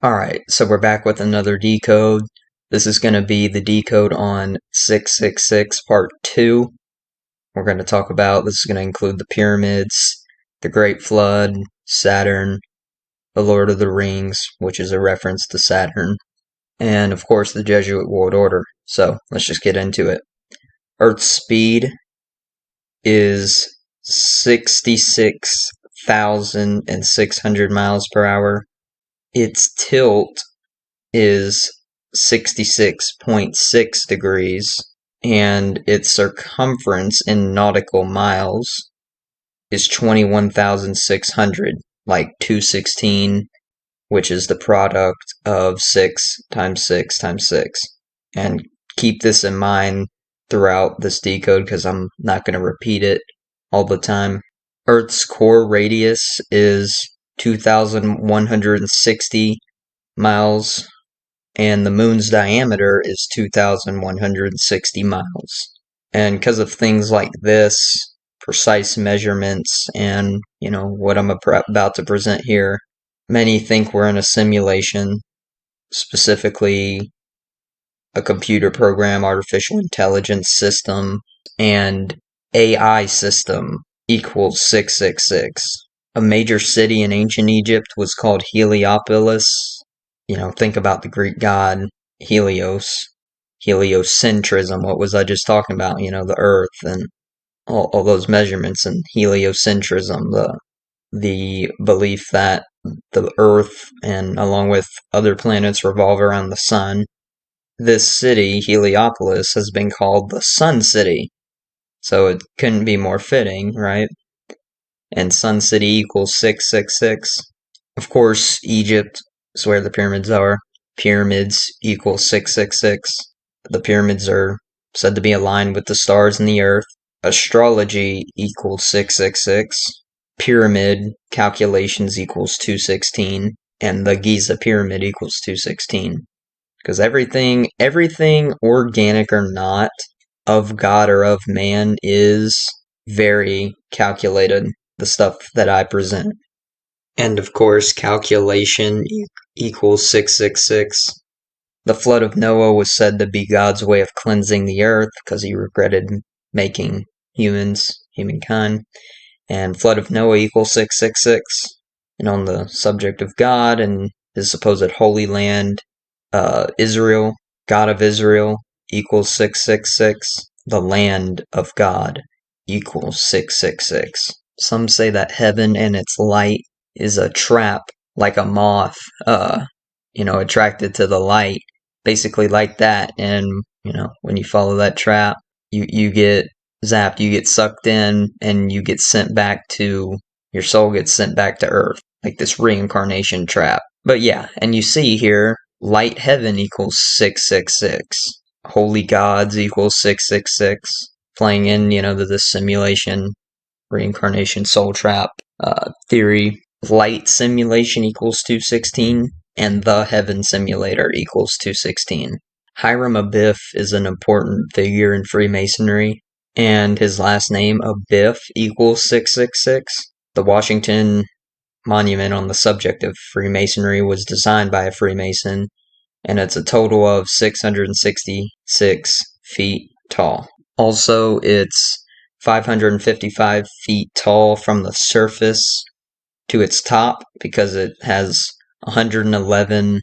Alright, so we're back with another decode. This is going to be the decode on 666 part 2. We're going to talk about, this is going to include the pyramids, the Great Flood, Saturn, the Lord of the Rings, which is a reference to Saturn, and of course the Jesuit World Order. So let's just get into it. Earth's speed is 66,600 miles per hour. Its tilt is 66.6 degrees, and its circumference in nautical miles is 21,600, like 216, which is the product of 6 times 6 times 6. And keep this in mind throughout this decode because I'm not going to repeat it all the time. Earth's core radius is 2,160 miles, and the moon's diameter is 2,160 miles. And because of things like this, precise measurements, and, what I'm about to present here, many think we're in a simulation, specifically a computer program, artificial intelligence system, and AI system equals 666. A major city in ancient Egypt was called Heliopolis. Think about the Greek god Helios, heliocentrism. What was I just talking about? The Earth and all those measurements, and heliocentrism, the belief that the Earth and along with other planets revolve around the sun. This city, Heliopolis, has been called the Sun City, so it couldn't be more fitting, right? And Sun City equals 666. Of course, Egypt is where the pyramids are. Pyramids equal 666. The pyramids are said to be aligned with the stars and the earth. Astrology equals 666. Pyramid calculations equals 216. And the Giza pyramid equals 216. Because everything organic or not, of God or of man, is very calculated. The stuff that I present. And of course, calculation equals 666. The flood of Noah was said to be God's way of cleansing the earth because he regretted making humankind. And flood of Noah equals 666. And on the subject of God and his supposed holy land, Israel, God of Israel equals 666. The land of God equals 666. Some say that heaven and its light is a trap, like a moth, attracted to the light, basically like that. And, when you follow that trap, you get zapped, you get sucked in, and you get sent back to, your soul gets sent back to Earth, like this reincarnation trap. But yeah, and you see here, light heaven equals 666. Holy gods equals 666. Playing in, the simulation, reincarnation, soul trap theory. Light simulation equals 216, and the heaven simulator equals 216. Hiram Abiff is an important figure in Freemasonry, and his last name, Abiff, equals 666. The Washington Monument on the subject of Freemasonry was designed by a Freemason, and it's a total of 666 feet tall. Also, it's 555 feet tall from the surface to its top because it has 111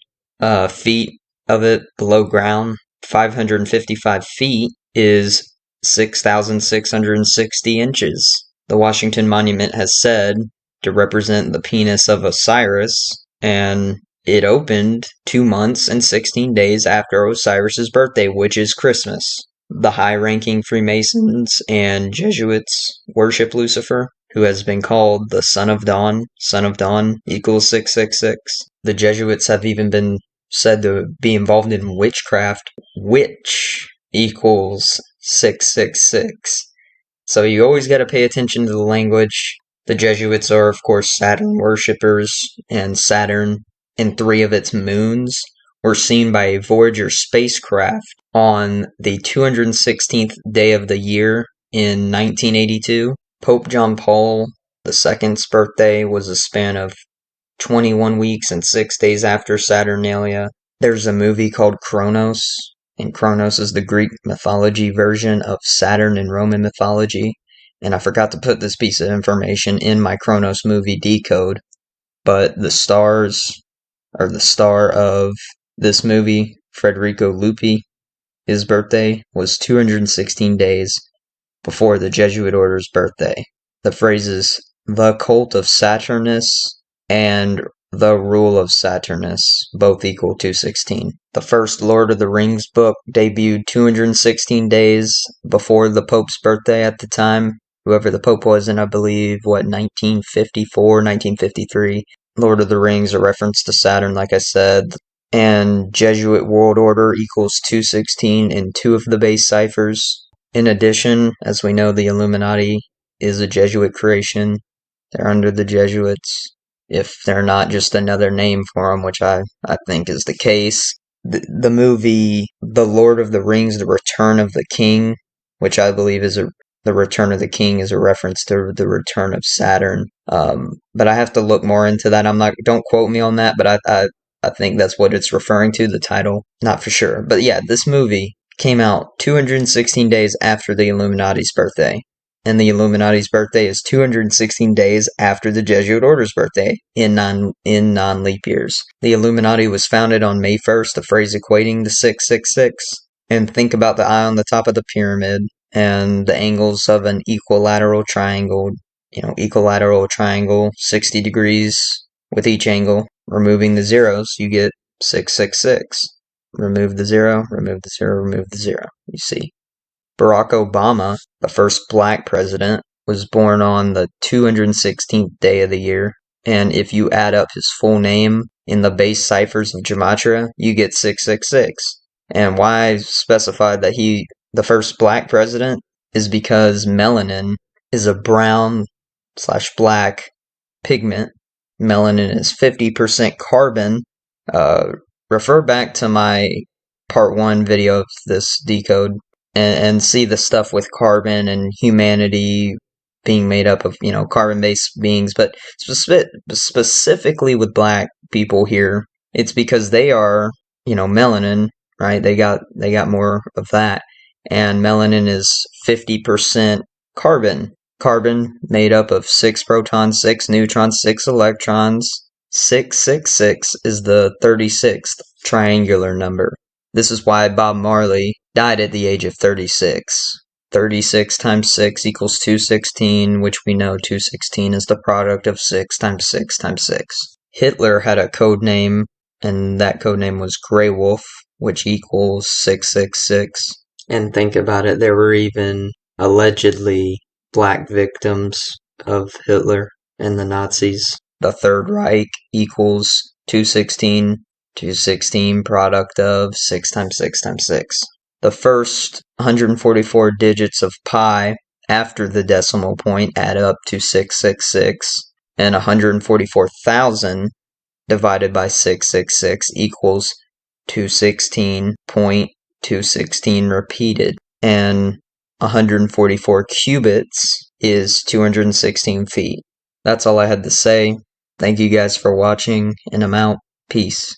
feet of it below ground. 555 feet is 6,660 inches. The Washington Monument has said to represent the penis of Osiris, and it opened 2 months and 16 days after Osiris's birthday, which is Christmas. The high-ranking Freemasons and Jesuits worship Lucifer, who has been called the Son of Dawn. Son of Dawn equals 666. The Jesuits have even been said to be involved in witchcraft, which equals 666. So you always got to pay attention to the language. The Jesuits are, of course, Saturn worshippers, and Saturn and 3 of its moons were seen by a Voyager spacecraft on the 216th day of the year in 1982. Pope John Paul II's birthday was a span of 21 weeks and 6 days after Saturnalia. There's a movie called Kronos, and Kronos is the Greek mythology version of Saturn in Roman mythology. And I forgot to put this piece of information in my Kronos movie decode, but the star of this movie, Federico Lupi, his birthday was 216 days before the Jesuit order's birthday. The phrases "the cult of Saturnus" and "the rule of Saturnus" both equal 216. The first Lord of the Rings book debuted 216 days before the Pope's birthday at the time. Whoever the Pope was in, I believe, 1954, 1953. Lord of the Rings, a reference to Saturn, like I said. And Jesuit World Order equals 216 in two of the base ciphers. In addition, as we know, the Illuminati is a Jesuit creation. They're under the Jesuits, if they're not just another name for them, which I think is the case. The movie The Lord of the Rings, The Return of the King, which I believe is The Return of the King is a reference to the return of Saturn. But I have to look more into that. Don't quote me on that, but I think that's what it's referring to, the title. Not for sure. But yeah, this movie came out 216 days after the Illuminati's birthday. And the Illuminati's birthday is 216 days after the Jesuit Order's birthday in non-leap years. The Illuminati was founded on May 1st, a phrase equating to 666. And think about the eye on the top of the pyramid and the angles of an equilateral triangle. Equilateral triangle, 60 degrees with each angle. Removing the zeros, you get 666. Remove the zero, remove the zero, remove the zero. You see. Barack Obama, the first black president, was born on the 216th day of the year. And if you add up his full name in the base ciphers of Gematria, you get 666. And why I specified that the first black president, is because melanin is a brown/black pigment. Melanin is 50% carbon. Refer back to my part 1 video of this decode and see the stuff with carbon and humanity being made up of, carbon-based beings. But specifically with black people here, it's because they are, melanin, right? They got more of that. And melanin is 50% carbon. Carbon made up of 6 protons, 6 neutrons, 6 electrons. 666 is the 36th triangular number. This is why Bob Marley died at the age of 36. 36 times 6 equals 216, which we know 216 is the product of 6 times 6 times 6. Hitler had a code name, and that code name was Grey Wolf, which equals 666. And think about it, there were even allegedly black victims of Hitler and the Nazis. The Third Reich equals 216. 216 product of 6 times 6 times 6. The first 144 digits of pi after the decimal point add up to 666, and 144,000 divided by 666 equals 216.216 repeated, and 144 cubits is 216 feet. That's all I had to say. Thank you guys for watching, and I'm out. Peace.